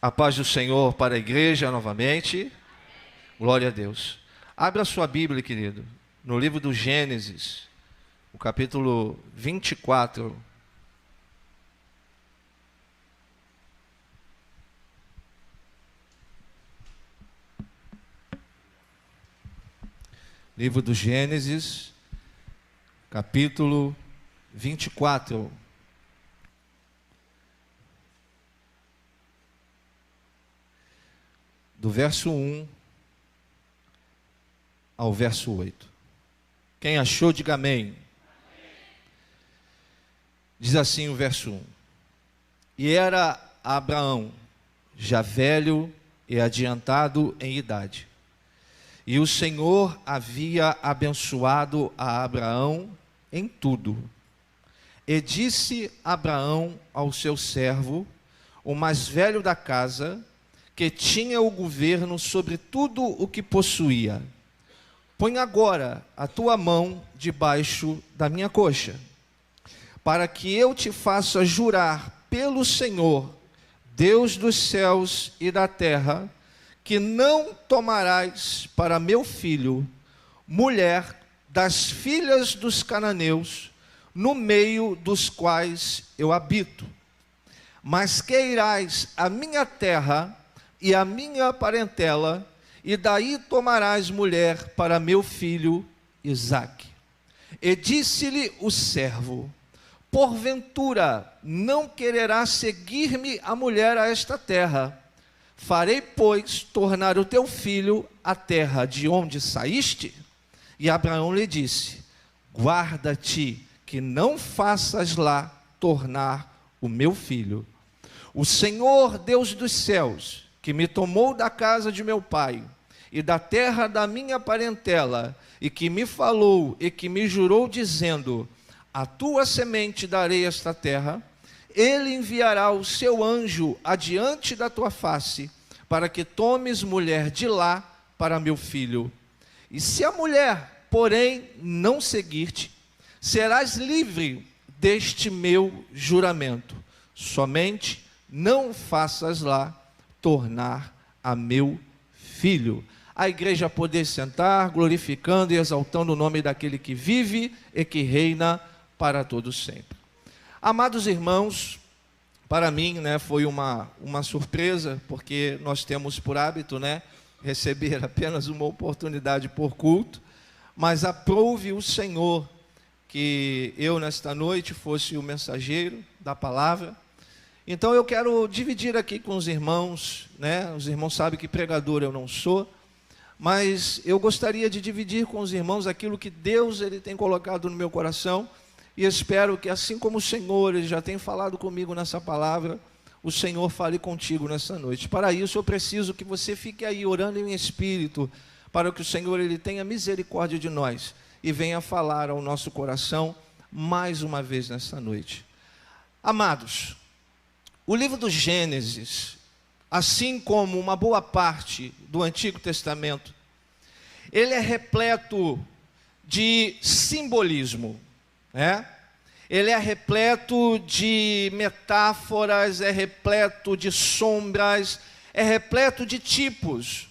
A paz do Senhor para a igreja novamente. Glória a Deus. Abra sua Bíblia, querido, no livro do Gênesis, o capítulo 24. Livro do Gênesis, capítulo 24. Do verso 1 ao verso 8. Quem achou, diga amém. Diz assim o verso 1. E era Abraão, já velho e adiantado em idade. E o Senhor havia abençoado a Abraão em tudo. E disse Abraão ao seu servo, o mais velho da casa, que tinha o governo sobre tudo o que possuía: põe agora a tua mão debaixo da minha coxa, para que eu te faça jurar pelo Senhor, Deus dos céus e da terra, que não tomarás para meu filho mulher das filhas dos cananeus, no meio dos quais eu habito, mas que irás à minha terra e a minha parentela, e daí tomarás mulher para meu filho Isaque. E disse-lhe o servo: porventura não quererás seguir-me a mulher a esta terra? Farei, pois, tornar o teu filho à terra de onde saíste? E Abraão lhe disse: guarda-te que não faças lá tornar o meu filho. O Senhor Deus dos céus, que me tomou da casa de meu pai e da terra da minha parentela, e que me falou e que me jurou, dizendo: a tua semente darei esta terra, ele enviará o seu anjo adiante da tua face, para que tomes mulher de lá para meu filho. E se a mulher, porém, não seguir-te, serás livre deste meu juramento. Somente não faças lá tornar a meu filho. A igreja poder sentar, glorificando e exaltando o nome daquele que vive e que reina para todo sempre. Amados irmãos, para mim, foi uma surpresa, porque nós temos por hábito, receber apenas uma oportunidade por culto, mas aprouve o Senhor que eu nesta noite fosse o mensageiro da palavra. Então eu quero dividir aqui com os irmãos, os irmãos sabem que pregador eu não sou, mas eu gostaria de dividir com os irmãos aquilo que Deus ele tem colocado no meu coração, e espero que assim como o Senhor ele já tem falado comigo nessa palavra, o Senhor fale contigo nessa noite. Para isso eu preciso que você fique aí orando em espírito, para que o Senhor ele tenha misericórdia de nós e venha falar ao nosso coração mais uma vez nessa noite. Amados, o livro do Gênesis, assim como uma boa parte do Antigo Testamento, ele é repleto de simbolismo, Ele é repleto de metáforas, é repleto de sombras, é repleto de tipos,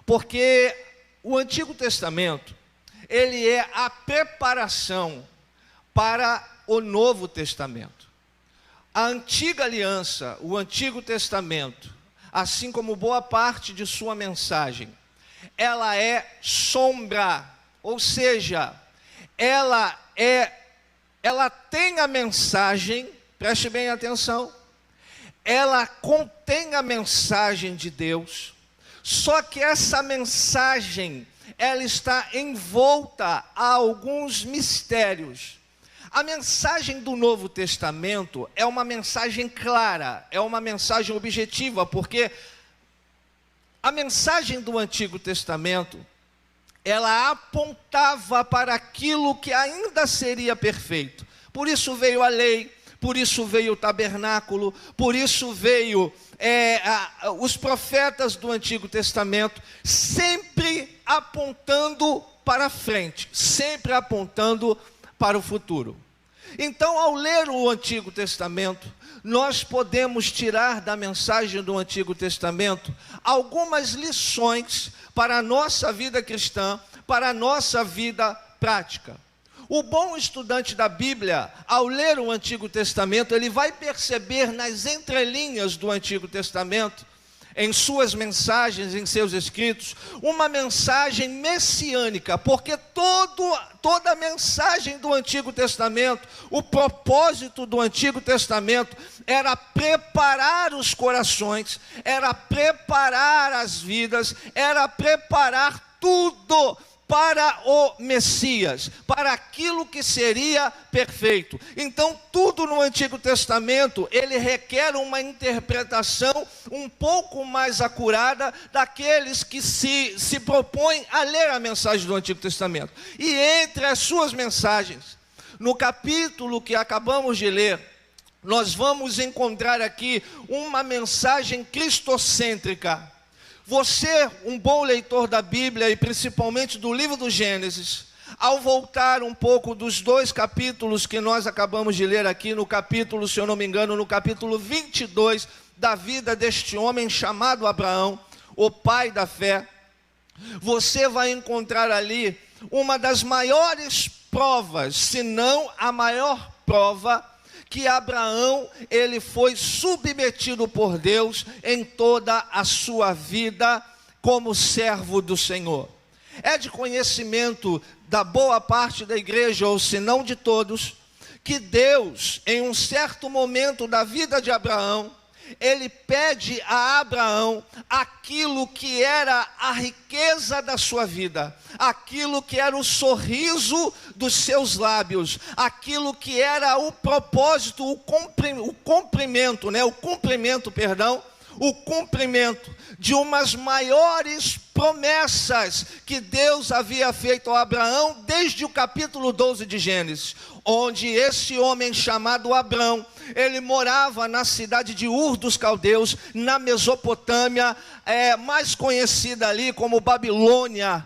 porque o Antigo Testamento, ele é a preparação para o Novo Testamento. A antiga aliança, o Antigo Testamento, assim como boa parte de sua mensagem, ela é sombra, ou seja, ela tem a mensagem, preste bem atenção, ela contém a mensagem de Deus, só que essa mensagem, ela está envolta a alguns mistérios. A mensagem do Novo Testamento é uma mensagem clara, é uma mensagem objetiva, porque a mensagem do Antigo Testamento, ela apontava para aquilo que ainda seria perfeito. Por isso veio a lei, por isso veio o tabernáculo, por isso veio os profetas do Antigo Testamento, sempre apontando para frente, sempre apontando para o futuro. Então, ao ler o Antigo Testamento, nós podemos tirar da mensagem do Antigo Testamento algumas lições para a nossa vida cristã, para a nossa vida prática. O bom estudante da Bíblia, ao ler o Antigo Testamento, ele vai perceber nas entrelinhas do Antigo Testamento, em suas mensagens, em seus escritos, uma mensagem messiânica, porque toda a mensagem do Antigo Testamento, o propósito do Antigo Testamento era preparar os corações, era preparar as vidas, era preparar tudo para o Messias, para aquilo que seria perfeito. Então, tudo no Antigo Testamento, ele requer uma interpretação um pouco mais acurada daqueles que se propõem a ler a mensagem do Antigo Testamento. E entre as suas mensagens, no capítulo que acabamos de ler, nós vamos encontrar aqui uma mensagem cristocêntrica. Você, um bom leitor da Bíblia e principalmente do livro do Gênesis, ao voltar um pouco dos 2 capítulos que nós acabamos de ler aqui, no capítulo, se eu não me engano, no capítulo 22 da vida deste homem chamado Abraão, o pai da fé, você vai encontrar ali uma das maiores provas, se não a maior prova, que Abraão, ele foi submetido por Deus em toda a sua vida como servo do Senhor. É de conhecimento da boa parte da igreja, ou se não de todos, que Deus, em um certo momento da vida de Abraão, ele pede a Abraão aquilo que era a riqueza da sua vida, aquilo que era o sorriso dos seus lábios, aquilo que era o propósito, o cumprimento de umas maiores promessas que Deus havia feito a Abraão desde o capítulo 12 de Gênesis, onde esse homem chamado Abrão, ele morava na cidade de Ur dos Caldeus, na Mesopotâmia, mais conhecida ali como Babilônia.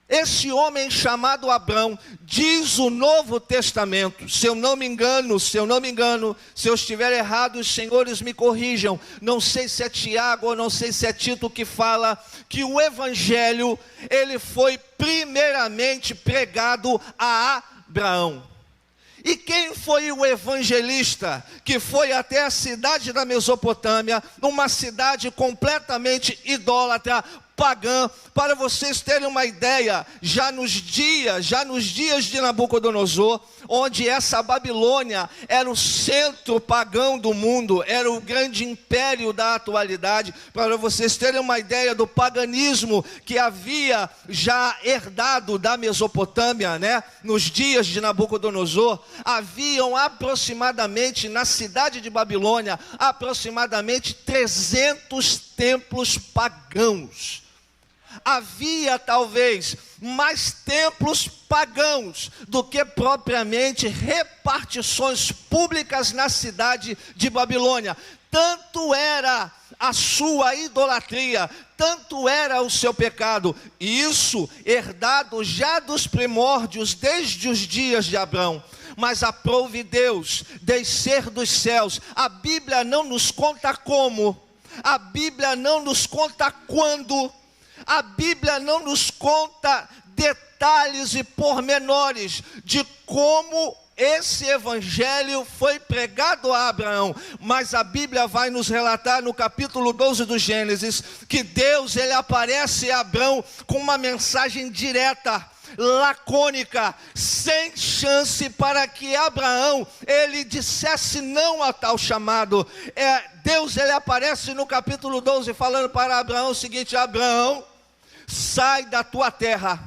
Esse homem chamado Abrão, diz o Novo Testamento, se eu não me engano, se eu estiver errado, os senhores me corrijam, não sei se é Tiago ou não sei se é Tito que fala, que o Evangelho, ele foi primeiramente pregado a Abraão. E quem foi o evangelista que foi até a cidade da Mesopotâmia, uma cidade completamente idólatra, pagã? Para vocês terem uma ideia, já nos dias de Nabucodonosor, onde essa Babilônia era o centro pagão do mundo, era o grande império da atualidade, para vocês terem uma ideia do paganismo que havia já herdado da Mesopotâmia, nos dias de Nabucodonosor, haviam aproximadamente, na cidade de Babilônia, aproximadamente 300 templos pagãos. Havia talvez mais templos pagãos do que propriamente repartições públicas na cidade de Babilônia. Tanto era a sua idolatria, tanto era o seu pecado, e isso herdado já dos primórdios, desde os dias de Abrão. Mas aprove Deus descer dos céus. A Bíblia não nos conta como, a Bíblia não nos conta quando, a Bíblia não nos conta detalhes e pormenores de como esse evangelho foi pregado a Abraão, mas a Bíblia vai nos relatar no capítulo 12 do Gênesis, que Deus, ele aparece a Abraão com uma mensagem direta, lacônica, sem chance para que Abraão, ele dissesse não a tal chamado. Deus, ele aparece no capítulo 12 falando para Abraão o seguinte: Abraão, sai da tua terra,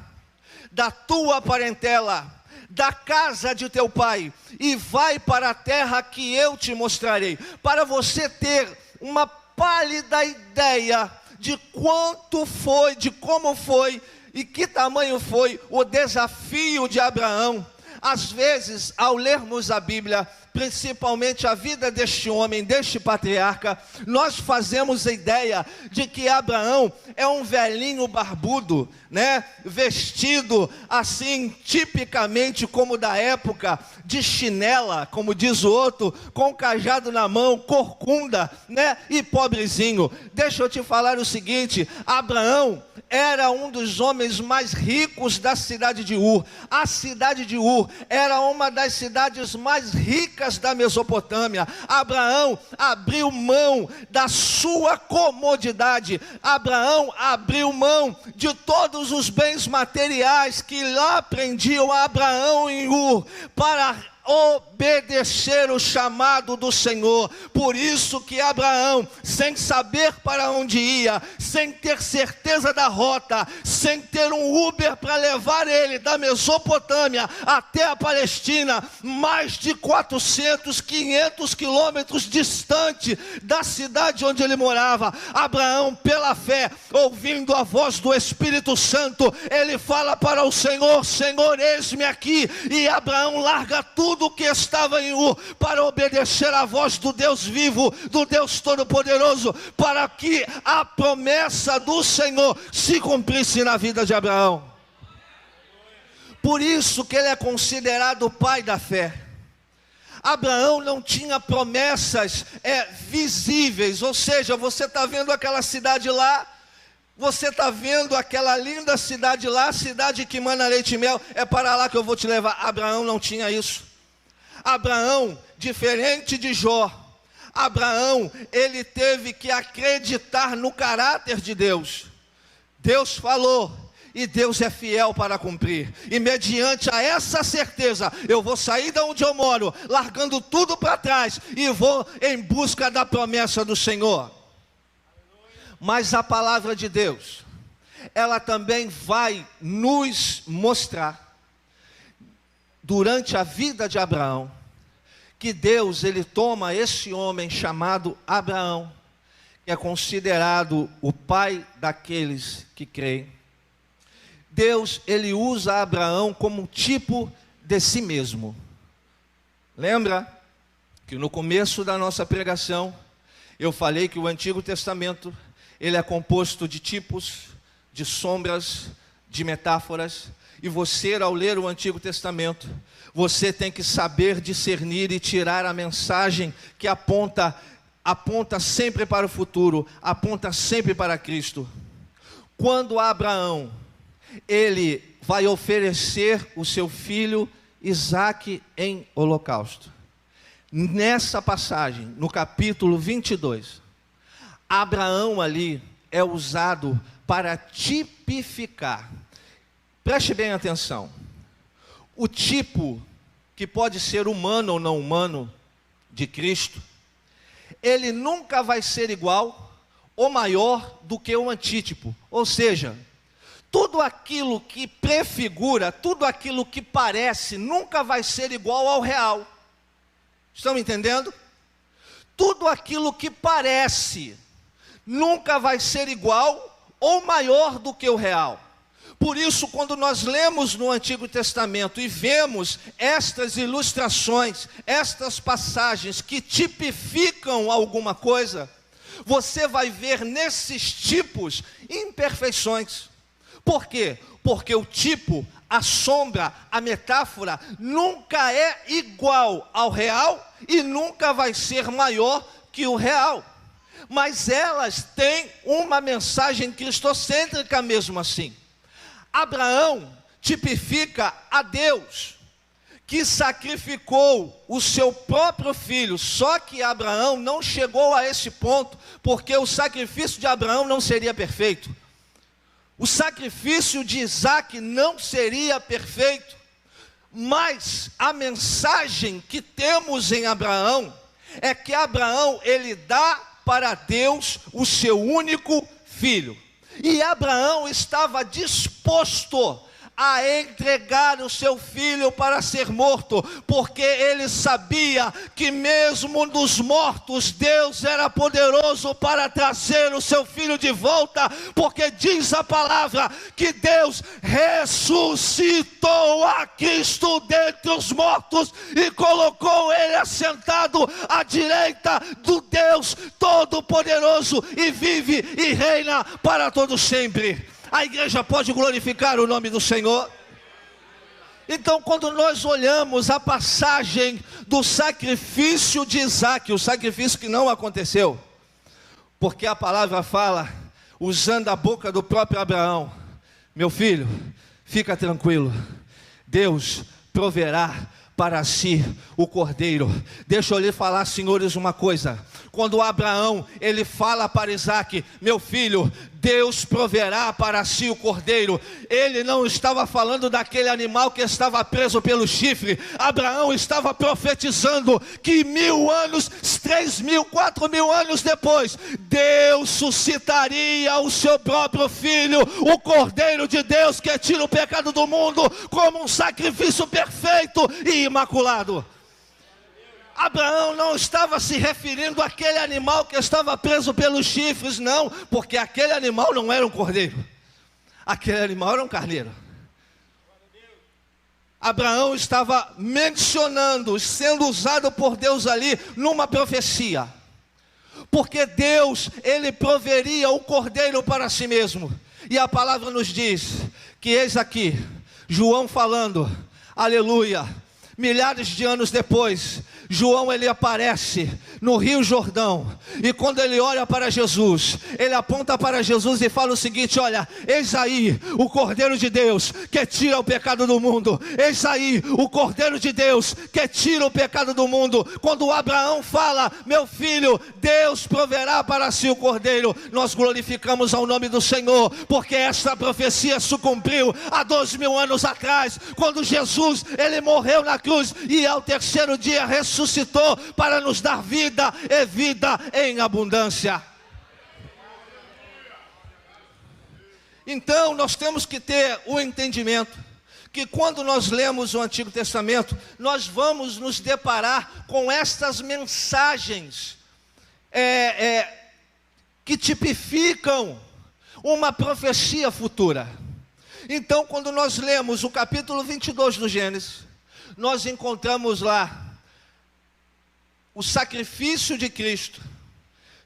da tua parentela, da casa de teu pai, e vai para a terra que eu te mostrarei. Para você ter uma pálida ideia de quanto foi, de como foi e que tamanho foi o desafio de Abraão. Às vezes, ao lermos a Bíblia, principalmente a vida deste homem, deste patriarca, nós fazemos a ideia de que Abraão é um velhinho barbudo, né? Vestido assim, tipicamente como da época, de chinela, como diz o outro, com cajado na mão, corcunda, né? E pobrezinho. Deixa eu te falar o seguinte: Abraão era um dos homens mais ricos da cidade de Ur. A cidade de Ur era uma das cidades mais ricas da Mesopotâmia. Abraão abriu mão da sua comodidade. Abraão abriu mão de todos os bens materiais que lá prendiam Abraão em Ur para obedecer o chamado do Senhor. Por isso que Abraão, sem saber para onde ia, sem ter certeza da rota, sem ter um Uber para levar ele da Mesopotâmia até a Palestina, mais de 400, 500 quilômetros distante da cidade onde ele morava, Abraão, pela fé, ouvindo a voz do Espírito Santo, ele fala para o Senhor: Senhor, eis-me aqui. E Abraão larga tudo que estava em Ur para obedecer à voz do Deus vivo, do Deus Todo-Poderoso, para que a promessa do Senhor se cumprisse na vida de Abraão. Por isso que ele é considerado o pai da fé. Abraão não tinha promessas visíveis, ou seja, você está vendo aquela cidade lá, você está vendo aquela linda cidade lá, cidade que mana leite e mel, é para lá que eu vou te levar. Abraão não tinha isso. Abraão, diferente de Jó, Abraão, ele teve que acreditar no caráter de Deus. Deus falou, e Deus é fiel para cumprir. E mediante a essa certeza, eu vou sair de onde eu moro, largando tudo para trás, e vou em busca da promessa do Senhor. Mas a palavra de Deus, ela também vai nos mostrar, durante a vida de Abraão, que Deus, ele toma esse homem chamado Abraão, que é considerado o pai daqueles que creem. Deus, ele usa Abraão como tipo de si mesmo. Lembra que no começo da nossa pregação, eu falei que o Antigo Testamento, ele é composto de tipos, de sombras, de metáforas. E você, ao ler o Antigo Testamento, você tem que saber discernir e tirar a mensagem que aponta sempre para o futuro, aponta sempre para Cristo. Quando Abraão, ele vai oferecer o seu filho Isaque em holocausto, nessa passagem, no capítulo 22, Abraão ali é usado para tipificar. Preste bem atenção. O tipo, que pode ser humano ou não humano, de Cristo, ele nunca vai ser igual ou maior do que o antítipo. Ou seja, tudo aquilo que prefigura, tudo aquilo que parece, nunca vai ser igual ao real. Estão me entendendo? Tudo aquilo que parece, nunca vai ser igual ou maior do que o real. Por isso, quando nós lemos no Antigo Testamento e vemos estas ilustrações, estas passagens que tipificam alguma coisa, você vai ver nesses tipos imperfeições. Por quê? Porque o tipo, a sombra, a metáfora, nunca é igual ao real e nunca vai ser maior que o real. Mas elas têm uma mensagem cristocêntrica mesmo assim. Abraão tipifica a Deus, que sacrificou o seu próprio filho. Só que Abraão não chegou a esse ponto, porque o sacrifício de Abraão não seria perfeito. O sacrifício de Isaque não seria perfeito. Mas a mensagem que temos em Abraão é que Abraão, ele dá para Deus o seu único filho. E Abraão estava disposto a entregar o seu filho para ser morto, porque ele sabia que mesmo dos mortos, Deus era poderoso para trazer o seu filho de volta, porque diz a palavra que Deus ressuscitou a Cristo dentre os mortos e colocou ele assentado à direita do Deus Todo-Poderoso, e vive e reina para todo sempre. A igreja pode glorificar o nome do Senhor? Então, quando nós olhamos a passagem do sacrifício de Isaque, o sacrifício que não aconteceu, porque a palavra fala, usando a boca do próprio Abraão: meu filho, fica tranquilo, Deus proverá para si o cordeiro. Deixa eu lhe falar, senhores, uma coisa. Quando Abraão, ele fala para Isaque: meu filho, Deus proverá para si o cordeiro, ele não estava falando daquele animal que estava preso pelo chifre. Abraão estava profetizando que 1000 anos, 3000, 4000 anos depois, Deus suscitaria o seu próprio filho, o cordeiro de Deus que tira o pecado do mundo, como um sacrifício perfeito e imaculado. Abraão não estava se referindo àquele animal que estava preso pelos chifres, não, porque aquele animal não era um cordeiro, aquele animal era um carneiro. Abraão estava mencionando, sendo usado por Deus ali numa profecia, porque Deus, ele proveria o cordeiro para si mesmo. E a palavra nos diz que eis aqui, João falando, aleluia, milhares de anos depois, João, ele aparece no Rio Jordão, e quando ele olha para Jesus, ele aponta para Jesus e fala o seguinte: olha, eis aí o Cordeiro de Deus que tira o pecado do mundo, eis aí o Cordeiro de Deus que tira o pecado do mundo. Quando Abraão fala: meu filho, Deus proverá para si o cordeiro, nós glorificamos ao nome do Senhor, porque esta profecia se cumpriu há 2000 anos atrás, quando Jesus, ele morreu na cruz e ao terceiro dia ressuscitou para nos dar vida e vida em abundância. Então nós temos que ter o entendimento que quando nós lemos o Antigo Testamento, nós vamos nos deparar com estas mensagens que tipificam uma profecia futura. Então, quando nós lemos o capítulo 22 do Gênesis, nós encontramos lá o sacrifício de Cristo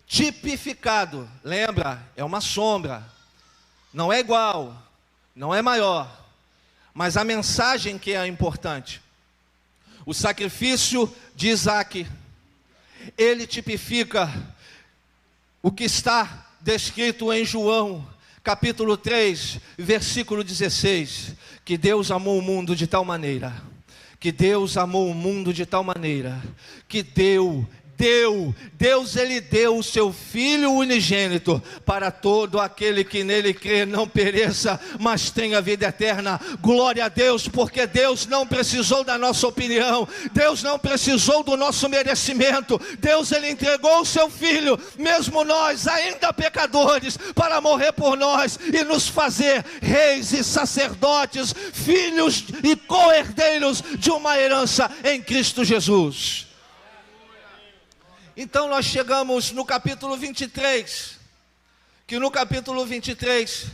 tipificado. Lembra? É uma sombra, não é igual, não é maior, mas a mensagem que é importante. O sacrifício de Isaque, ele tipifica o que está descrito em João capítulo 3, versículo 16, que Deus amou o mundo de tal maneira, que Deus amou o mundo de tal maneira, que Deus ele deu o seu Filho unigênito, para todo aquele que nele crê não pereça, mas tenha vida eterna. Glória a Deus, porque Deus não precisou da nossa opinião, Deus não precisou do nosso merecimento. Deus ele entregou o seu Filho, mesmo nós ainda pecadores, para morrer por nós e nos fazer reis e sacerdotes, filhos e co-herdeiros de uma herança em Cristo Jesus. Então nós chegamos no capítulo 23, que no capítulo 23,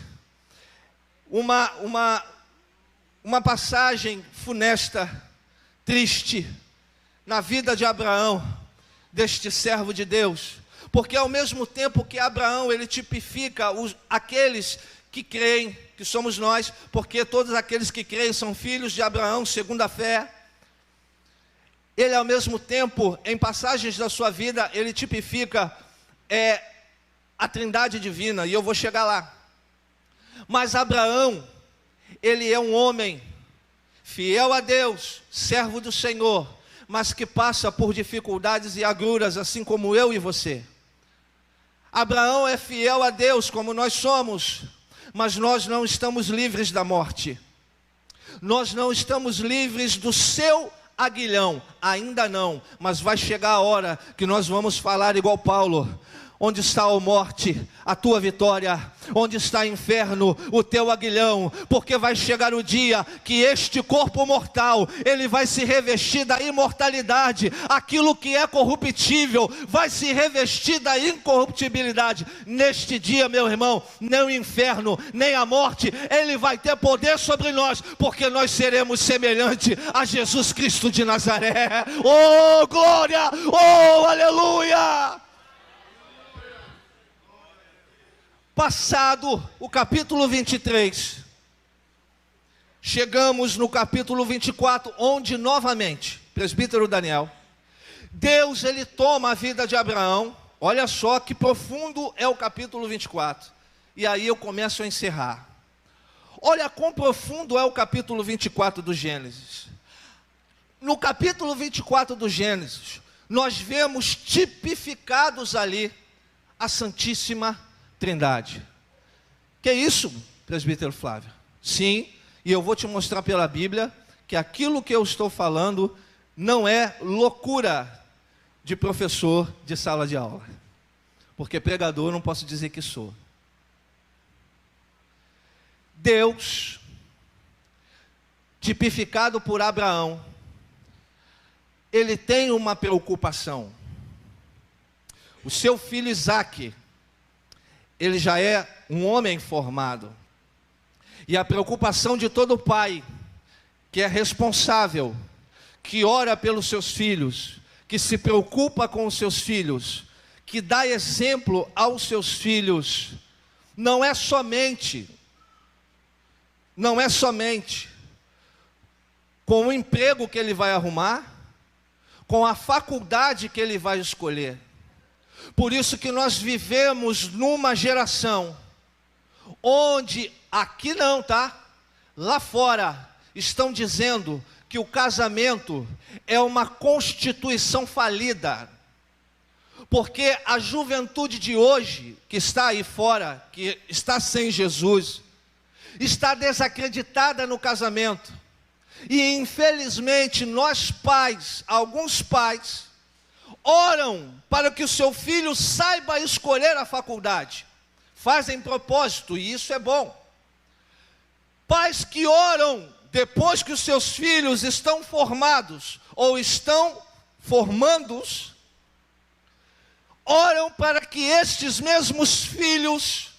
uma passagem funesta, triste, na vida de Abraão, deste servo de Deus, porque ao mesmo tempo que Abraão, ele tipifica aqueles que creem, que somos nós, porque todos aqueles que creem são filhos de Abraão, segundo a fé. Ele ao mesmo tempo, em passagens da sua vida, ele tipifica a trindade divina, e eu vou chegar lá. Mas Abraão, ele é um homem fiel a Deus, servo do Senhor, mas que passa por dificuldades e agruras, assim como eu e você. Abraão é fiel a Deus, como nós somos, mas nós não estamos livres da morte. Nós não estamos livres do seu aguilhão, ainda não, mas vai chegar a hora que nós vamos falar igual Paulo: Onde está, ó morte, a tua vitória? Onde está, inferno, o teu aguilhão? Porque vai chegar o dia que este corpo mortal, ele vai se revestir da imortalidade. Aquilo que é corruptível vai se revestir da incorruptibilidade. Neste dia, meu irmão, nem o inferno, nem a morte, ele vai ter poder sobre nós, porque nós seremos semelhantes a Jesus Cristo de Nazaré. Oh, glória! Oh, aleluia! Passado o capítulo 23, chegamos no capítulo 24, onde novamente, presbítero Daniel, Deus ele toma a vida de Abraão. Olha só que profundo é o capítulo 24, e aí eu começo a encerrar. Olha quão profundo é o capítulo 24 do Gênesis. No capítulo 24 do Gênesis, nós vemos tipificados ali a Santíssima Trindade. Que é isso, presbítero Flávio? Sim, e eu vou te mostrar pela Bíblia que aquilo que eu estou falando não é loucura de professor de sala de aula, porque pregador eu não posso dizer que sou. Deus, tipificado por Abraão, ele tem uma preocupação. O seu filho Isaque, ele já é um homem formado. E a preocupação de todo pai, que é responsável, que ora pelos seus filhos, que se preocupa com os seus filhos, que dá exemplo aos seus filhos, não é somente com o emprego que ele vai arrumar, com a faculdade que ele vai escolher. Por isso que nós vivemos numa geração onde, aqui não, tá? Lá fora estão dizendo que o casamento é uma constituição falida. Porque a juventude de hoje, que está aí fora, que está sem Jesus, está desacreditada no casamento. E infelizmente nós pais, alguns pais, oram para que o seu filho saiba escolher a faculdade. Fazem propósito, e isso é bom. Pais que oram depois que os seus filhos estão formados, ou estão formandos, oram para que estes mesmos filhos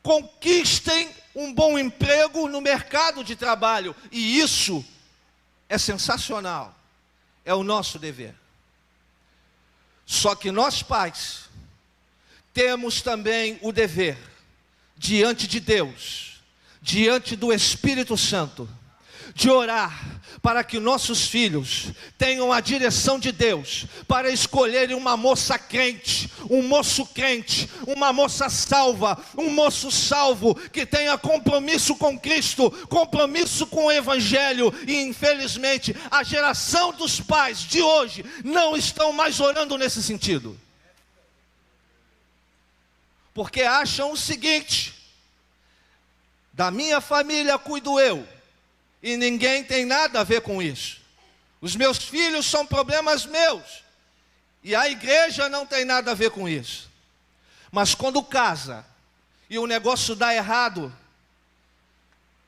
conquistem um bom emprego no mercado de trabalho. E isso é sensacional. É o nosso dever. Só que nós pais temos também o dever, diante de Deus, diante do Espírito Santo, de orar para que nossos filhos tenham a direção de Deus, para escolherem uma moça crente, um moço crente, uma moça salva, um moço salvo, que tenha compromisso com Cristo, compromisso com o Evangelho. E infelizmente a geração dos pais de hoje não estão mais orando nesse sentido, porque acham o seguinte: da minha família cuido eu, e ninguém tem nada a ver com isso. Os meus filhos são problemas meus, e a igreja não tem nada a ver com isso. Mas quando casa e o negócio dá errado,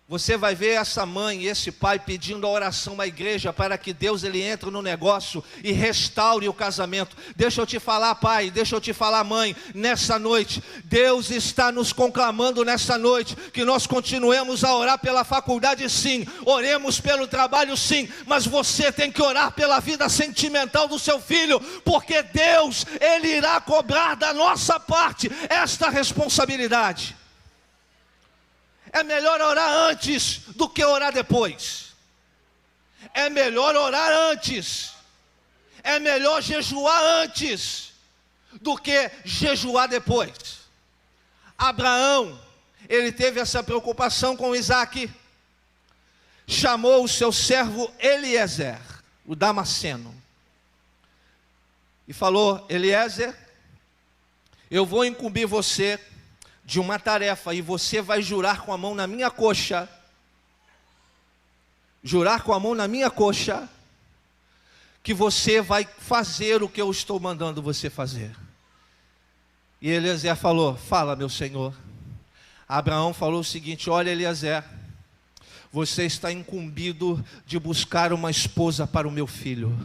você vai ver essa mãe e esse pai pedindo a oração à igreja para que Deus ele entre no negócio e restaure o casamento. Deixa eu te falar, pai, deixa eu te falar, mãe, nessa noite, Deus está nos conclamando nessa noite, que nós continuemos a orar pela faculdade, sim, oremos pelo trabalho, sim, mas você tem que orar pela vida sentimental do seu filho, porque Deus, ele irá cobrar da nossa parte esta responsabilidade. É melhor orar antes do que orar depois. É melhor orar antes. É melhor jejuar antes do que jejuar depois. Abraão, ele teve essa preocupação com Isaque. Chamou o seu servo Eliezer, o Damasceno, e falou: Eliezer, eu vou incumbir você de uma tarefa, e você vai jurar com a mão na minha coxa, que você vai fazer o que eu estou mandando você fazer. E Eliezer falou: fala, meu senhor. Abraão falou o seguinte: olha, Eliezer, você está incumbido de buscar uma esposa para o meu filho.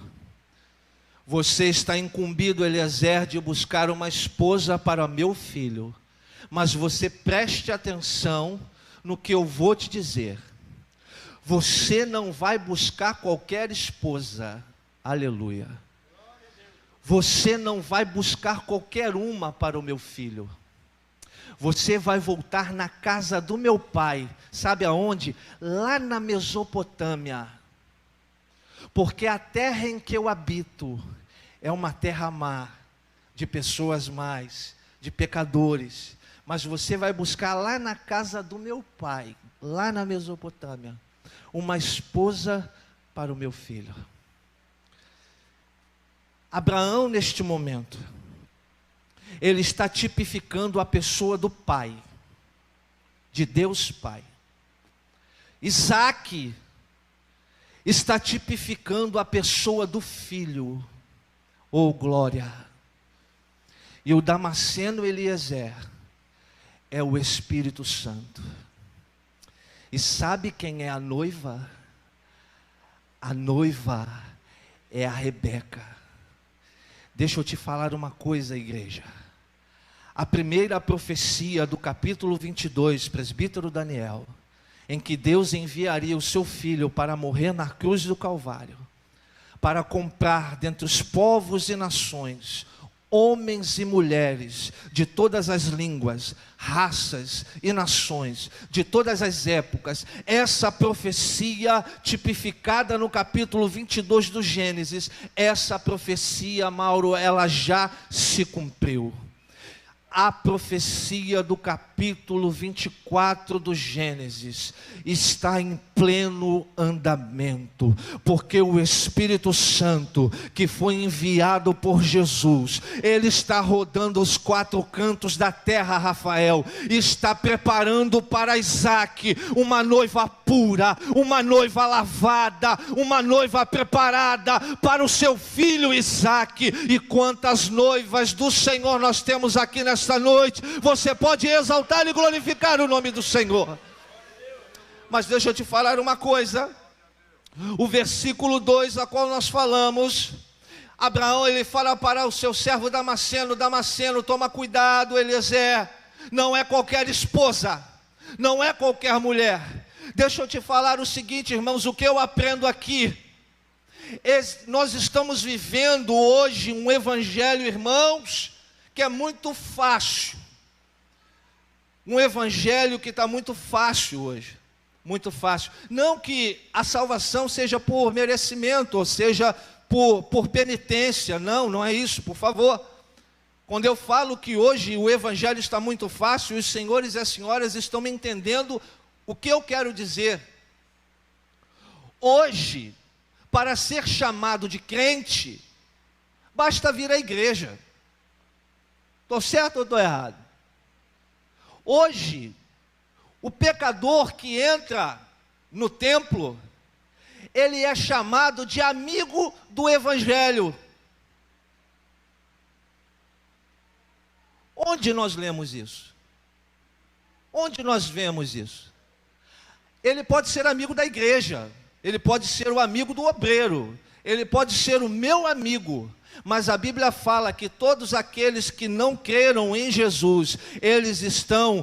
Você está incumbido, Eliezer, de buscar uma esposa para o meu filho. Mas você preste atenção no que eu vou te dizer. Você não vai buscar qualquer esposa. Aleluia. Você não vai buscar qualquer uma para o meu filho. Você vai voltar na casa do meu pai. Sabe aonde? Lá na Mesopotâmia. Porque a terra em que eu habito é uma terra má, de pessoas más, de pecadores. Mas você vai buscar lá na casa do meu pai, lá na Mesopotâmia, uma esposa para o meu filho. Abraão, neste momento, ele está tipificando a pessoa do pai, de Deus Pai. Isaque está tipificando a pessoa do filho, oh glória. E o Damasceno Eliezer é o Espírito Santo. E sabe quem é a noiva? A noiva é a Rebeca. Deixa eu te falar uma coisa, igreja. A primeira profecia do capítulo 22, presbítero Daniel, em que Deus enviaria o seu filho para morrer na cruz do Calvário, para comprar dentre os povos e nações, homens e mulheres de todas as línguas, raças e nações, de todas as épocas. Essa profecia tipificada no capítulo 22 do Gênesis, essa profecia, Mauro, ela já se cumpriu. A profecia do capítulo 24 do Gênesis está em pleno andamento, porque o Espírito Santo, que foi enviado por Jesus, ele está rodando os quatro cantos da terra, Rafael, e está preparando para Isaque uma noiva pura, uma noiva lavada, uma noiva preparada para o seu filho Isaque. E quantas noivas do Senhor nós temos aqui nesta noite, você pode exaltar e glorificar o nome do Senhor. Mas deixa eu te falar uma coisa. O versículo 2 a qual nós falamos, Abraão, ele fala para o seu servo Damasceno: Damasceno, toma cuidado, Eliezer, não é qualquer esposa, não é qualquer mulher. Deixa eu te falar o seguinte, irmãos, o que eu aprendo aqui, nós estamos vivendo hoje um evangelho, irmãos, que é muito fácil. Um evangelho que está muito fácil hoje. Muito fácil. Não que a salvação seja por merecimento, ou seja por penitência. Não, não é isso, por favor. Quando eu falo que hoje o evangelho está muito fácil, os senhores e as senhoras estão me entendendo o que eu quero dizer. Hoje, para ser chamado de crente, basta vir à igreja. Estou certo ou estou errado? Hoje, o pecador que entra no templo, ele é chamado de amigo do evangelho. Onde nós lemos isso? Onde nós vemos isso? Ele pode ser amigo da igreja, ele pode ser o amigo do obreiro, ele pode ser o meu amigo. Mas a Bíblia fala que todos aqueles que não creram em Jesus, eles estão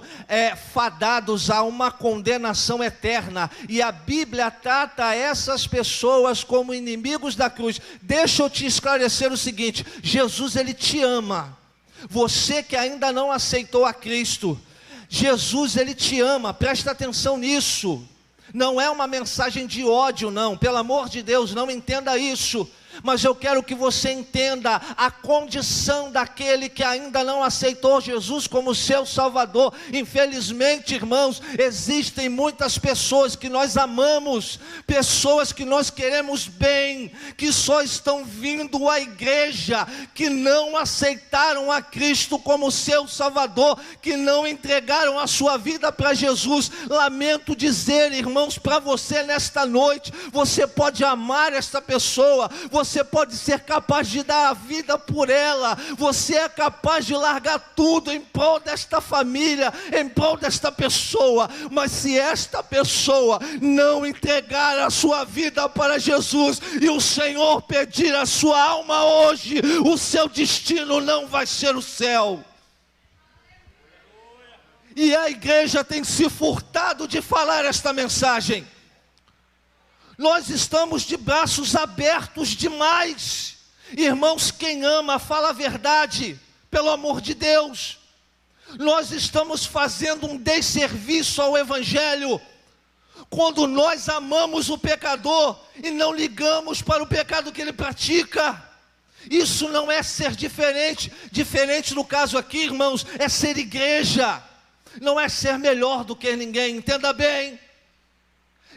fadados a uma condenação eterna. E a Bíblia trata essas pessoas como inimigos da cruz. Deixa eu te esclarecer o seguinte: Jesus, ele te ama. Você que ainda não aceitou a Cristo, Jesus, ele te ama. Presta atenção nisso. Não é uma mensagem de ódio, não. Pelo amor de Deus, não entenda isso. Mas eu quero que você entenda a condição daquele que ainda não aceitou Jesus como seu Salvador. Infelizmente, irmãos, existem muitas pessoas que nós amamos, pessoas que nós queremos bem, que só estão vindo à igreja, que não aceitaram a Cristo como seu Salvador, que não entregaram a sua vida para Jesus. Lamento dizer, irmãos, para você nesta noite, você pode amar esta pessoa, você pode ser capaz de dar a vida por ela, você é capaz de largar tudo em prol desta família, em prol desta pessoa. Mas se esta pessoa não entregar a sua vida para Jesus, e o Senhor pedir a sua alma hoje, o seu destino não vai ser o céu. E a igreja tem se furtado de falar esta mensagem. Nós estamos de braços abertos demais. Irmãos, quem ama, fala a verdade, pelo amor de Deus. Nós estamos fazendo um desserviço ao Evangelho, quando nós amamos o pecador e não ligamos para o pecado que ele pratica. Isso não é ser diferente. Diferente no caso aqui, irmãos, é ser igreja. Não é ser melhor do que ninguém, entenda bem.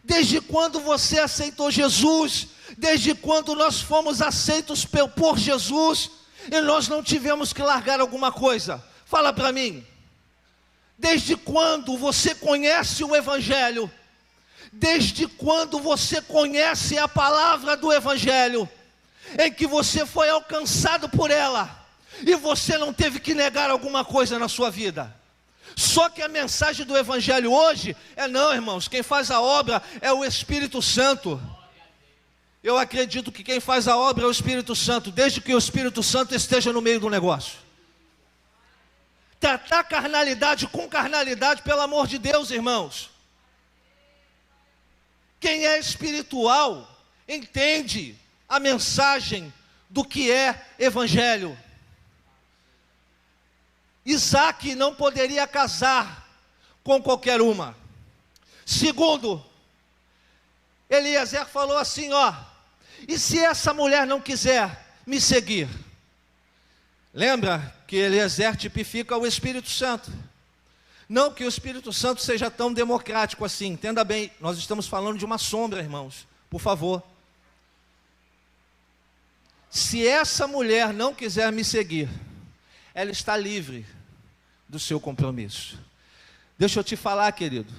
Desde quando você aceitou Jesus, desde quando nós fomos aceitos por Jesus, e nós não tivemos que largar alguma coisa? Fala para mim. Desde quando você conhece o Evangelho? Desde quando você conhece a palavra do Evangelho, em que você foi alcançado por ela, e você não teve que negar alguma coisa na sua vida? Só que a mensagem do Evangelho hoje é: não, irmãos, quem faz a obra é o Espírito Santo. Eu acredito que quem faz a obra é o Espírito Santo, desde que o Espírito Santo esteja no meio do negócio. Tratar carnalidade com carnalidade, pelo amor de Deus, irmãos. Quem é espiritual entende a mensagem do que é Evangelho. Isaac não poderia casar com qualquer uma. Segundo, Eliezer falou assim, e se essa mulher não quiser me seguir? Lembra que Eliezer tipifica o Espírito Santo. Não que o Espírito Santo seja tão democrático assim, entenda bem, nós estamos falando de uma sombra, irmãos, por favor. Se essa mulher não quiser me seguir, ela está livre do seu compromisso. Deixa eu te falar, querido,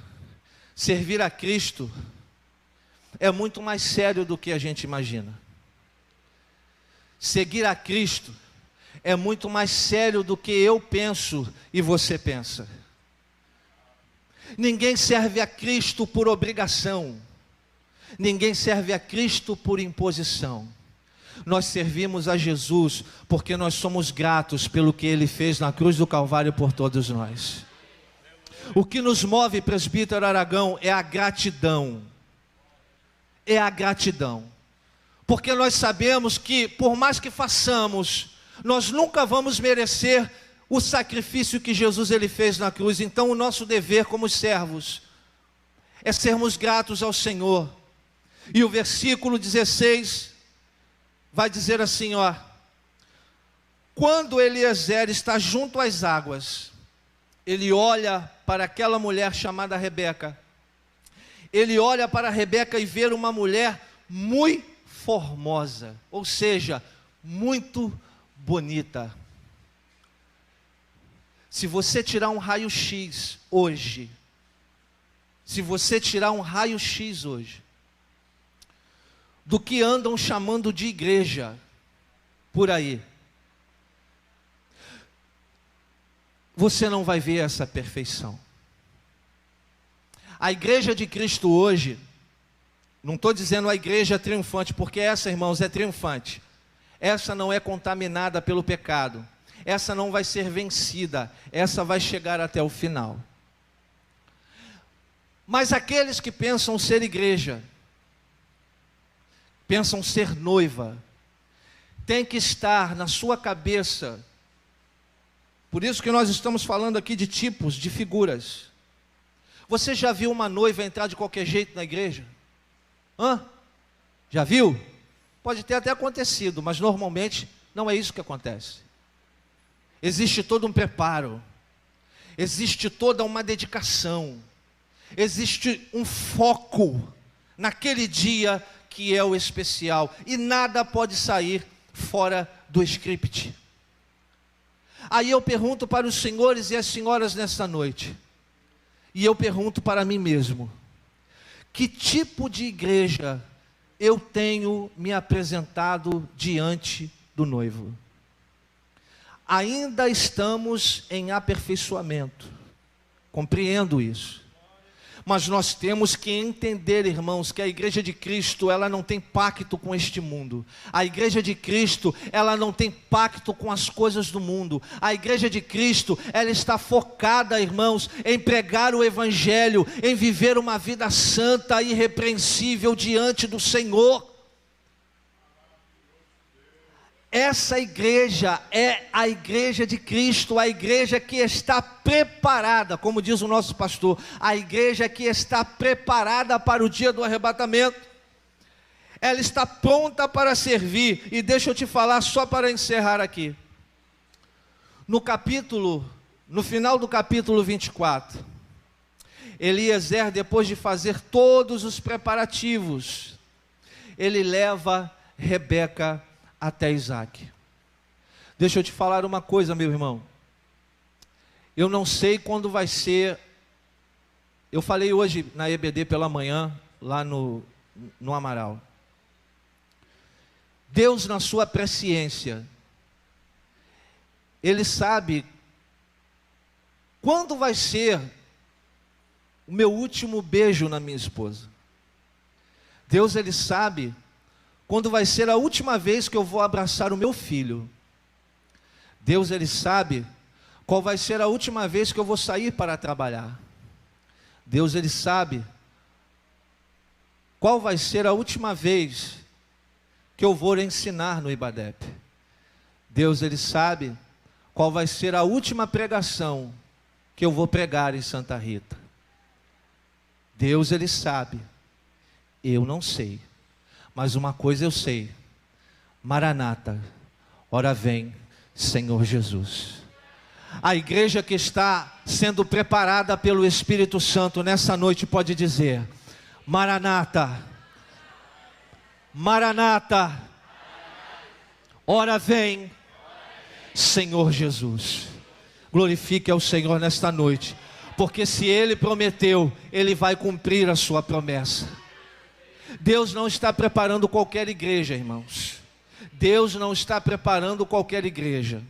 servir a Cristo é muito mais sério do que a gente imagina. Seguir a Cristo é muito mais sério do que eu penso e você pensa. Ninguém serve a Cristo por obrigação, ninguém serve a Cristo por imposição. Nós servimos a Jesus porque nós somos gratos pelo que Ele fez na cruz do Calvário por todos nós. O que nos move, presbítero Aragão, é a gratidão. É a gratidão. Porque nós sabemos que, por mais que façamos, nós nunca vamos merecer o sacrifício que Jesus ele fez na cruz. Então o nosso dever como servos é sermos gratos ao Senhor. E o versículo 16 vai dizer assim, quando Eliezer está junto às águas, ele olha para aquela mulher chamada Rebeca. Ele olha para Rebeca e vê uma mulher muito formosa, ou seja, muito bonita. Se você tirar um raio-x hoje, do que andam chamando de igreja por aí, você não vai ver essa perfeição. A igreja de Cristo hoje, não estou dizendo a igreja triunfante, porque essa, irmãos, é triunfante. Essa não é contaminada pelo pecado. Essa não vai ser vencida. Essa vai chegar até o final. Mas aqueles que pensam ser igreja, pensam ser noiva, tem que estar na sua cabeça. Por isso que nós estamos falando aqui de tipos, de figuras. Você já viu uma noiva entrar de qualquer jeito na igreja? Já viu? Pode ter até acontecido, mas normalmente não é isso que acontece. Existe todo um preparo, existe toda uma dedicação, existe um foco naquele dia que é o especial, e nada pode sair fora do script. Aí eu pergunto para os senhores e as senhoras nesta noite, e eu pergunto para mim mesmo: que tipo de igreja eu tenho me apresentado diante do noivo. Ainda estamos em aperfeiçoamento, compreendo isso. Mas nós temos que entender, irmãos, que a igreja de Cristo, ela não tem pacto com este mundo. A igreja de Cristo, ela não tem pacto com as coisas do mundo. A igreja de Cristo, ela está focada, irmãos, em pregar o evangelho, em viver uma vida santa e irrepreensível diante do Senhor. Essa igreja é a igreja de Cristo, a igreja que está preparada, como diz o nosso pastor, a igreja que está preparada para o dia do arrebatamento. Ela está pronta para servir. E deixa eu te falar, só para encerrar aqui, no final do capítulo 24, Eliezer, depois de fazer todos os preparativos, ele leva Rebeca até Isaac. Deixa eu te falar uma coisa, meu irmão. Eu não sei quando vai ser. Eu falei hoje na EBD pela manhã, lá no Amaral. Deus, na sua presciência, Ele sabe quando vai ser o meu último beijo na minha esposa. Deus, Ele sabe quando vai ser a última vez que eu vou abraçar o meu filho. Deus, Ele sabe qual vai ser a última vez que eu vou sair para trabalhar. Deus, Ele sabe qual vai ser a última vez que eu vou ensinar no IBADEP. Deus, Ele sabe qual vai ser a última pregação que eu vou pregar em Santa Rita. Deus, Ele sabe. Eu não sei. Mas uma coisa eu sei: Maranata, ora vem, Senhor Jesus. A igreja que está sendo preparada pelo Espírito Santo nessa noite pode dizer: Maranata, Maranata, ora vem, Senhor Jesus. Glorifique ao Senhor nesta noite, porque se Ele prometeu, Ele vai cumprir a sua promessa. Deus não está preparando qualquer igreja, irmãos. Deus não está preparando qualquer igreja.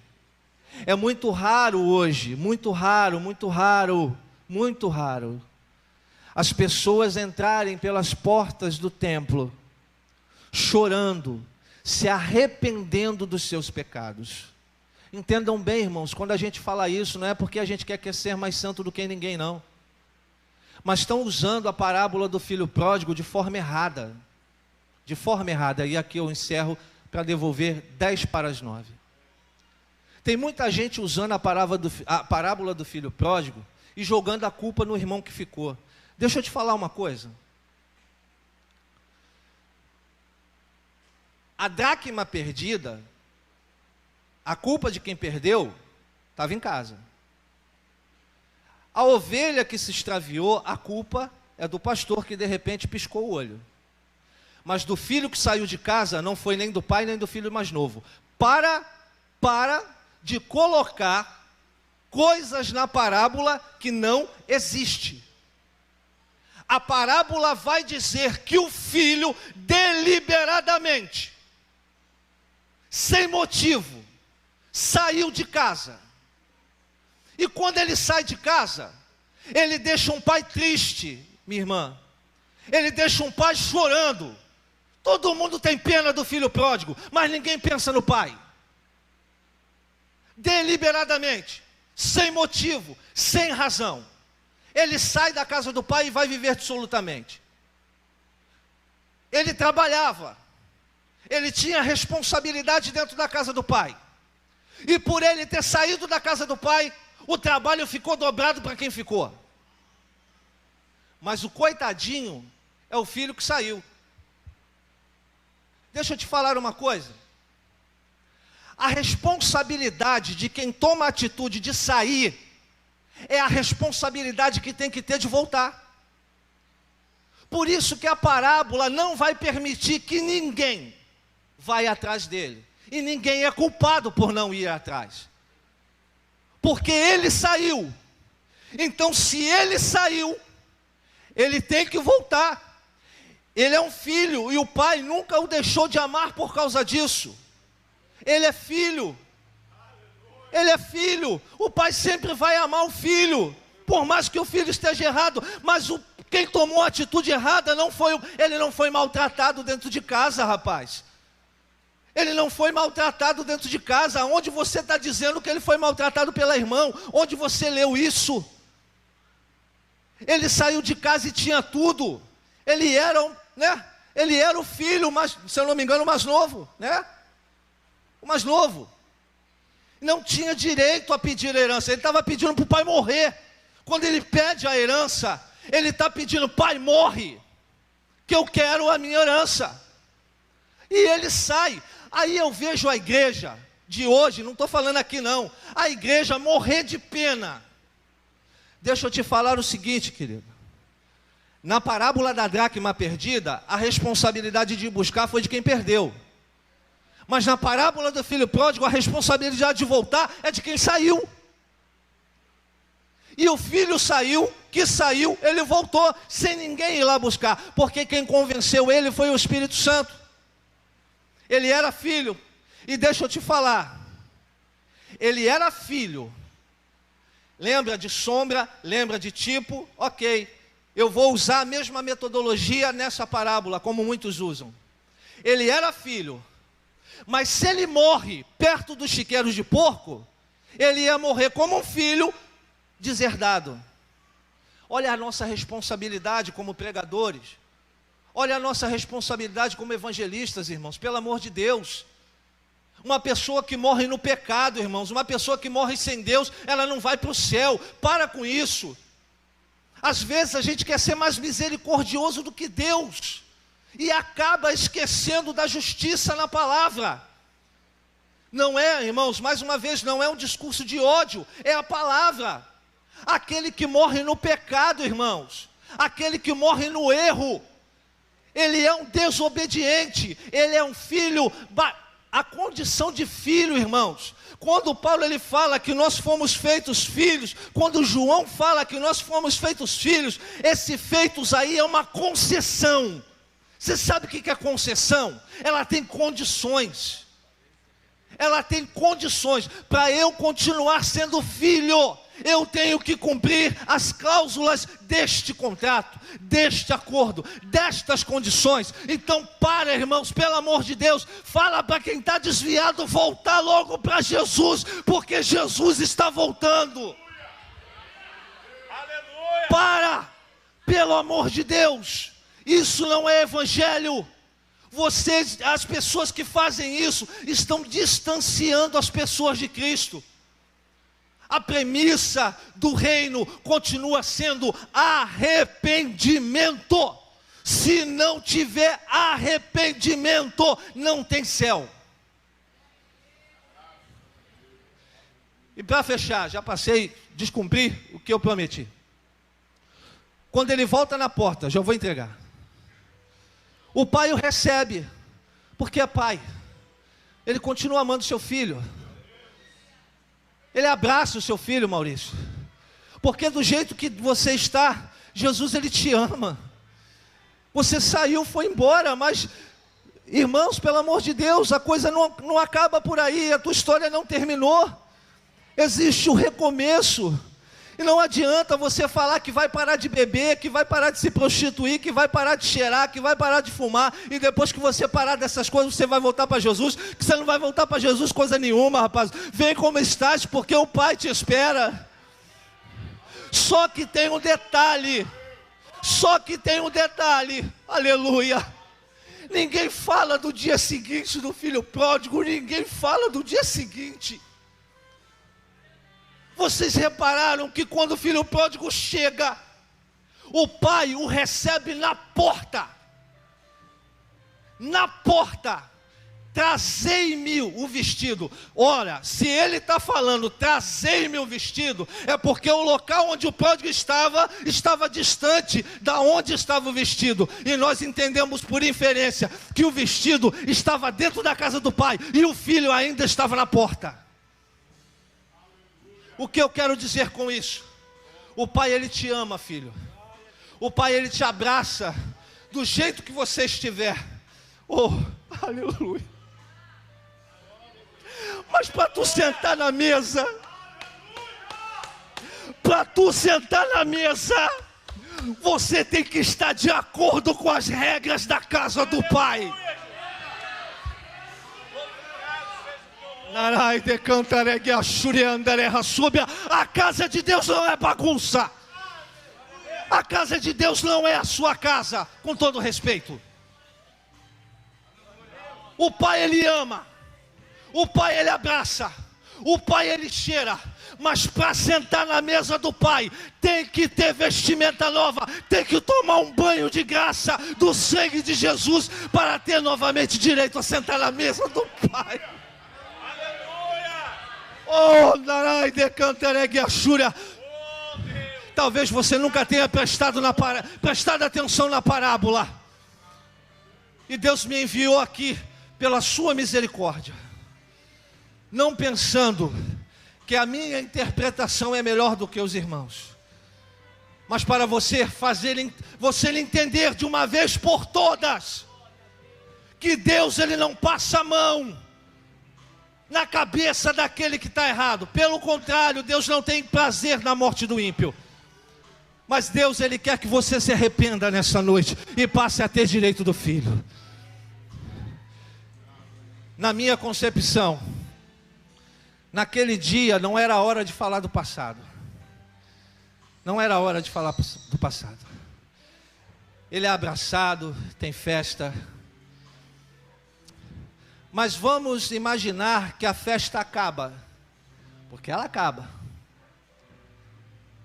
É muito raro hoje, muito raro, muito raro, muito raro, as pessoas entrarem pelas portas do templo, chorando, se arrependendo dos seus pecados. Entendam bem, irmãos, quando a gente fala isso, não é porque a gente quer ser mais santo do que ninguém, não. Mas estão usando a parábola do filho pródigo de forma errada. De forma errada. E aqui eu encerro para devolver 10:50. Tem muita gente usando a parábola do filho pródigo e jogando a culpa no irmão que ficou. Deixa eu te falar uma coisa. A dracma perdida, a culpa de quem perdeu, estava em casa. A ovelha que se extraviou, a culpa é do pastor que de repente piscou o olho. Mas do filho que saiu de casa, não foi nem do pai nem do filho mais novo. Para de colocar coisas na parábola que não existe. A parábola vai dizer que o filho deliberadamente, sem motivo, saiu de casa. E quando ele sai de casa, ele deixa um pai triste, minha irmã. Ele deixa um pai chorando. Todo mundo tem pena do filho pródigo, mas ninguém pensa no pai. Deliberadamente, sem motivo, sem razão, ele sai da casa do pai e vai viver dissolutamente. Ele trabalhava, ele tinha responsabilidade dentro da casa do pai. E por ele ter saído da casa do pai, o trabalho ficou dobrado para quem ficou. Mas o coitadinho é o filho que saiu. Deixa eu te falar uma coisa. A responsabilidade de quem toma a atitude de sair é a responsabilidade que tem que ter de voltar. Por isso que a parábola não vai permitir que ninguém vá atrás dele. E ninguém é culpado por não ir atrás. Porque ele saiu. Então, se ele saiu, ele tem que voltar. Ele é um filho e o pai nunca o deixou de amar por causa disso. Ele é filho. Ele é filho. O pai sempre vai amar o filho, por mais que o filho esteja errado. Mas quem tomou a atitude errada ele não foi maltratado dentro de casa, rapaz. Ele não foi maltratado dentro de casa. Onde você está dizendo que ele foi maltratado pela irmã? Onde você leu isso? Ele saiu de casa e tinha tudo. Ele era o filho, se eu não me engano, o mais novo, né? O mais novo. Não tinha direito a pedir a herança. Ele estava pedindo para o pai morrer. Quando ele pede a herança, ele está pedindo: pai, morre, que eu quero a minha herança. E ele sai. Aí eu vejo a igreja de hoje, não estou falando aqui não, a igreja morrer de pena. Deixa eu te falar o seguinte, querido. Na parábola da dracma perdida, a responsabilidade de buscar foi de quem perdeu. Mas na parábola do filho pródigo, a responsabilidade de voltar é de quem saiu. E o filho saiu, ele voltou, sem ninguém ir lá buscar. Porque quem convenceu ele foi o Espírito Santo. Ele era filho. E deixa eu te falar, ele era filho. Lembra de sombra, lembra de tipo, ok. Eu vou usar a mesma metodologia nessa parábola, como muitos usam. Ele era filho. Mas se ele morre perto dos chiqueiros de porco, ele ia morrer como um filho deserdado. Olha a nossa responsabilidade como pregadores. Olha a nossa responsabilidade como evangelistas, irmãos. Pelo amor de Deus. Uma pessoa que morre no pecado, irmãos, uma pessoa que morre sem Deus, ela não vai para o céu. Para com isso. Às vezes a gente quer ser mais misericordioso do que Deus. E acaba esquecendo da justiça na palavra. Não é, irmãos, mais uma vez, não é um discurso de ódio, é a palavra. Aquele que morre no pecado, irmãos, aquele que morre no erro, ele é um desobediente, ele é um filho, a condição de filho, irmãos. Quando Paulo ele fala que nós fomos feitos filhos, quando João fala que nós fomos feitos filhos, esse feitos aí é uma concessão. Você sabe o que é concessão? Ela tem condições. Ela tem condições. Para eu continuar sendo filho, eu tenho que cumprir as cláusulas deste contrato, deste acordo, destas condições. Então irmãos, pelo amor de Deus, fala para quem está desviado voltar logo para Jesus, porque Jesus está voltando. Aleluia! Pelo amor de Deus. Isso não é evangelho. As pessoas que fazem isso, estão distanciando as pessoas de Cristo. A premissa do reino continua sendo arrependimento. Se não tiver arrependimento, não tem céu. E para fechar, já passei, descumpri o que eu prometi. Quando ele volta na porta, já vou entregar. O pai o recebe, porque é pai. Ele continua amando seu filho. Ele abraça o seu filho, Maurício. Porque do jeito que você está, Jesus ele te ama. Você saiu, foi embora, mas, irmãos, pelo amor de Deus, a coisa não acaba por aí, a tua história não terminou. Existe o recomeço. E não adianta você falar que vai parar de beber, que vai parar de se prostituir, que vai parar de cheirar, que vai parar de fumar, e depois que você parar dessas coisas, você vai voltar para Jesus, que você não vai voltar para Jesus coisa nenhuma, rapaz. Vem como estás, porque o Pai te espera. Só que tem um detalhe, aleluia. Ninguém fala do dia seguinte do filho pródigo, ninguém fala do dia seguinte. Vocês repararam que quando o filho pródigo chega, o pai o recebe na porta. Na porta. Trazei-me o vestido. Ora, se ele está falando, trazei-me o vestido, é porque o local onde o pródigo estava distante da onde estava o vestido. E nós entendemos por inferência que o vestido estava dentro da casa do pai e o filho ainda estava na porta. O que eu quero dizer com isso? O pai ele te ama, filho. O pai ele te abraça do jeito que você estiver. Oh, aleluia. Mas para tu sentar na mesa, você tem que estar de acordo com as regras da casa do Pai. A casa de Deus não é bagunça. A casa de Deus não é a sua casa, com todo respeito. O Pai, Ele ama. O Pai, Ele abraça. O Pai, Ele cheira. Mas para sentar na mesa do Pai, tem que ter vestimenta nova, tem que tomar um banho de graça do sangue de Jesus, para ter novamente direito a sentar na mesa do Pai. Oh, Narai de Cantaregue Axúria. Talvez você nunca tenha prestado atenção na parábola. E Deus me enviou aqui pela sua misericórdia, não pensando que a minha interpretação é melhor do que os irmãos, mas para você entender de uma vez por todas, que Deus, Ele não passa a mão na cabeça daquele que está errado. Pelo contrário, Deus não tem prazer na morte do ímpio. Mas Deus, Ele quer que você se arrependa nessa noite e passe a ter direito do Filho. Na minha concepção, naquele dia não era hora de falar do passado. Não era hora de falar do passado. Ele é abraçado, tem festa. Mas vamos imaginar que a festa acaba, porque ela acaba,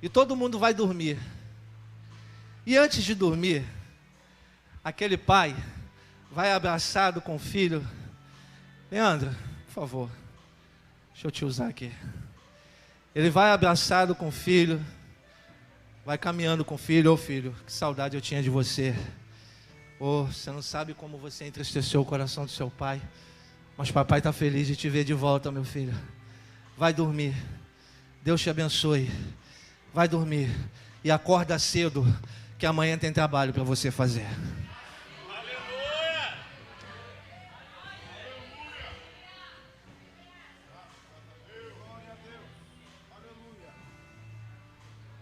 e todo mundo vai dormir. E antes de dormir, aquele pai vai abraçado com o filho. Leandro, por favor, deixa eu te usar aqui. Ele vai abraçado com o filho, vai caminhando com o filho. Ô filho, que saudade eu tinha de você. Oh, você não sabe como você entristeceu o coração do seu pai, mas papai está feliz de te ver de volta, meu filho. Vai dormir, Deus te abençoe. Vai dormir e acorda cedo, que amanhã tem trabalho para você fazer. Aleluia!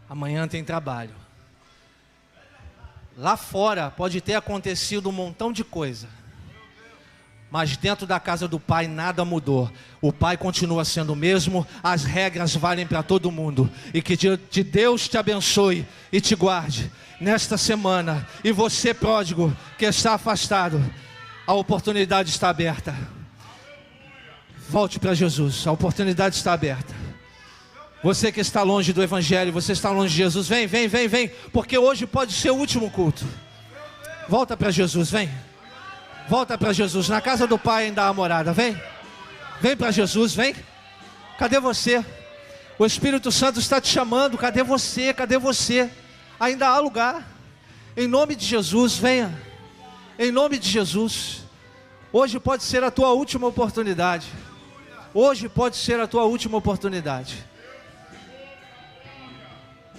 Amanhã tem trabalho. Lá fora pode ter acontecido um montão de coisa, mas dentro da casa do Pai nada mudou. O Pai continua sendo o mesmo, as regras valem para todo mundo. E que Deus te abençoe e te guarde nesta semana. E você, pródigo, que está afastado, a oportunidade está aberta. Volte para Jesus, a oportunidade está aberta. Você que está longe do Evangelho, você está longe de Jesus, vem, porque hoje pode ser o último culto. Volta para Jesus, vem. Volta para Jesus, na casa do Pai ainda há morada, vem. Vem para Jesus, vem. Cadê você? O Espírito Santo está te chamando, cadê você? Ainda há lugar. Em nome de Jesus, venha. Em nome de Jesus. Hoje pode ser a tua última oportunidade. Hoje pode ser a tua última oportunidade.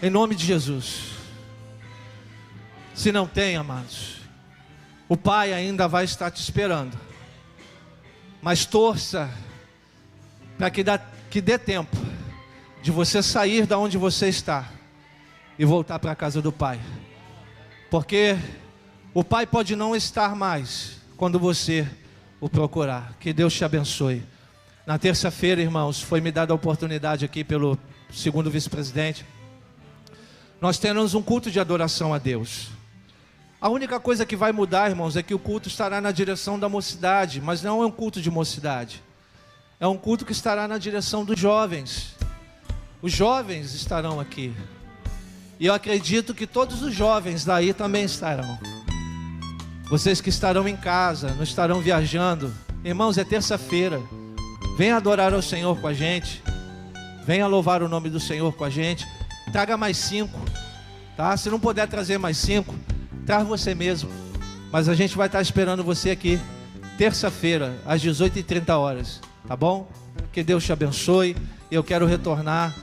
Em nome de Jesus. Se não tem, amados, o Pai ainda vai estar te esperando. Mas torça para que dê tempo de você sair da onde você está e voltar para a casa do Pai. Porque o Pai pode não estar mais quando você o procurar. Que Deus te abençoe. Na terça-feira, irmãos, foi me dada a oportunidade aqui pelo segundo vice-presidente. Nós teremos um culto de adoração a Deus. A única coisa que vai mudar, irmãos, é que o culto estará na direção da mocidade, mas não é um culto de mocidade. É um culto que estará na direção dos jovens. Os jovens estarão aqui. E eu acredito que todos os jovens daí também estarão. Vocês que estarão em casa, não estarão viajando. Irmãos, é terça-feira. Venha adorar ao Senhor com a gente. Venha louvar o nome do Senhor com a gente. Traga mais 5, tá? Se não puder trazer mais 5, traz você mesmo. Mas a gente vai estar esperando você aqui terça-feira, às 18h30, tá bom? Que Deus te abençoe. Eu quero retornar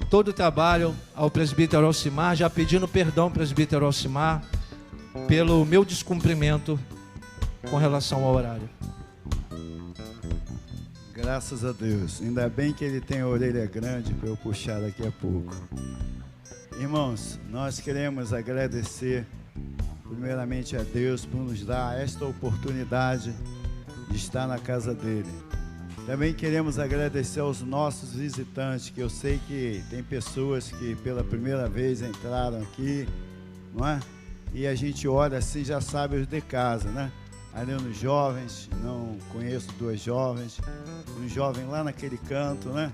todo o trabalho ao presbítero Alcimar, já pedindo perdão, presbítero Alcimar. pelo meu descumprimento com relação ao horário. Graças a Deus. Ainda bem que ele tem a orelha grande para eu puxar daqui a pouco. Irmãos, nós queremos agradecer primeiramente a Deus por nos dar esta oportunidade de estar na casa dele. Também queremos agradecer aos nossos visitantes, que eu sei que tem pessoas que pela primeira vez entraram aqui, não é? E a gente olha assim, já sabe os de casa, né? Ali nos jovens, não conheço duas jovens, um jovem lá naquele canto, né?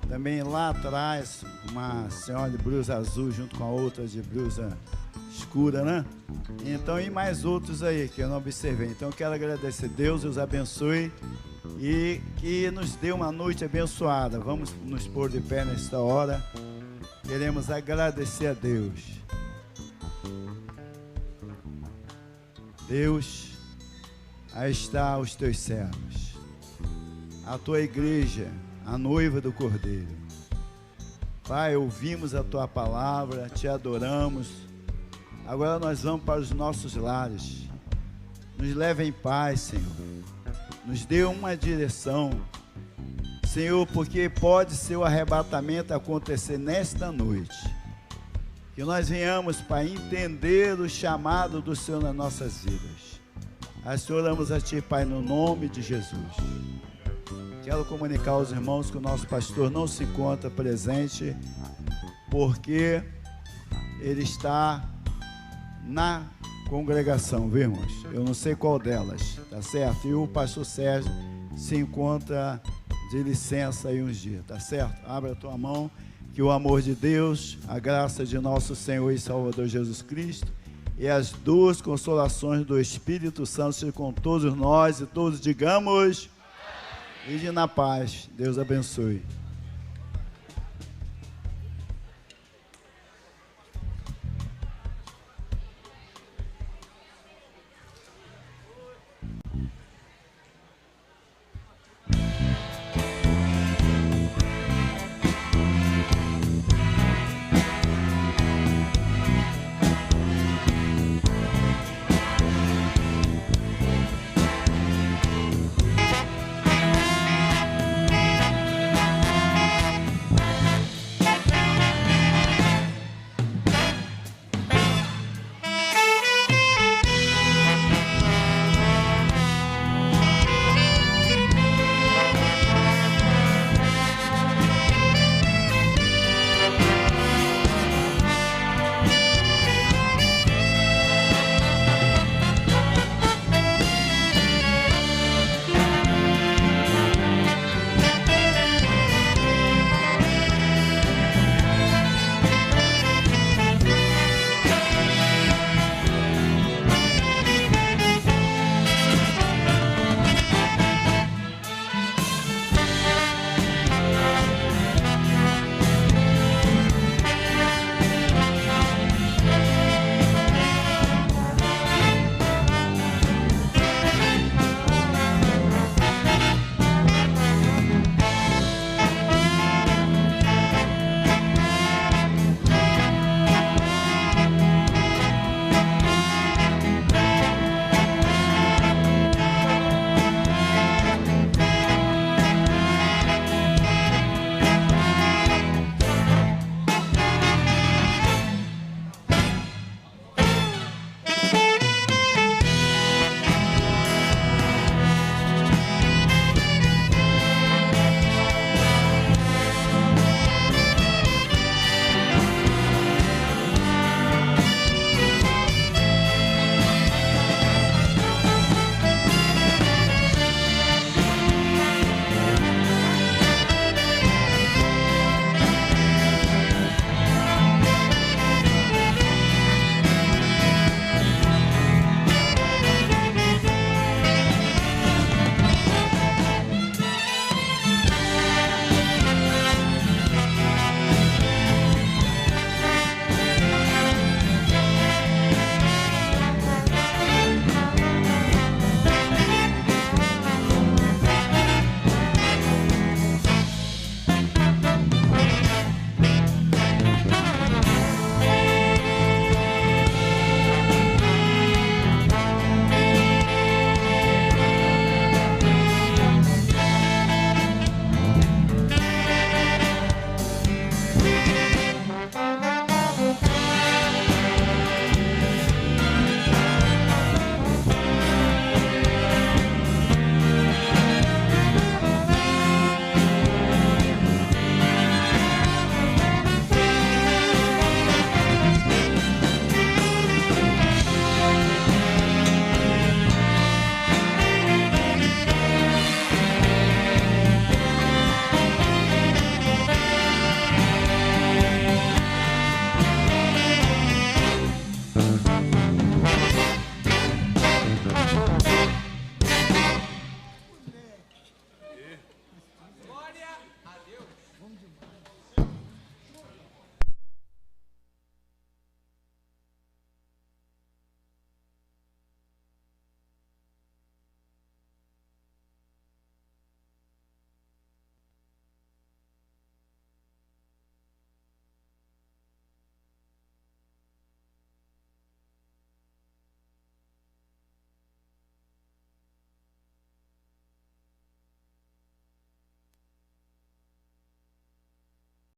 Também lá atrás, uma senhora de blusa azul junto com a outra de blusa escura, né? Então, e mais outros aí que eu não observei. Então, eu quero agradecer a Deus, Deus abençoe e que nos dê uma noite abençoada. Vamos nos pôr de pé nesta hora. Queremos agradecer a Deus. Deus, aí está os teus servos, a tua igreja, a noiva do Cordeiro. Pai, ouvimos a tua palavra, te adoramos. Agora nós vamos para os nossos lares. Nos leva em paz, Senhor. Nos dê uma direção, Senhor, porque pode ser o arrebatamento acontecer nesta noite. Que nós venhamos, Pai, entender o chamado do Senhor nas nossas vidas. Assim oramos a Ti, Pai, no nome de Jesus. Quero comunicar aos irmãos que o nosso pastor não se encontra presente, porque ele está na congregação, viu, irmãos? Eu não sei qual delas, tá certo? E o pastor Sérgio se encontra de licença aí uns dias, tá certo? Abre a tua mão, que o amor de Deus, a graça de nosso Senhor e Salvador Jesus Cristo e as duas consolações do Espírito Santo sejam com todos nós e todos digamos, e na paz. Deus abençoe.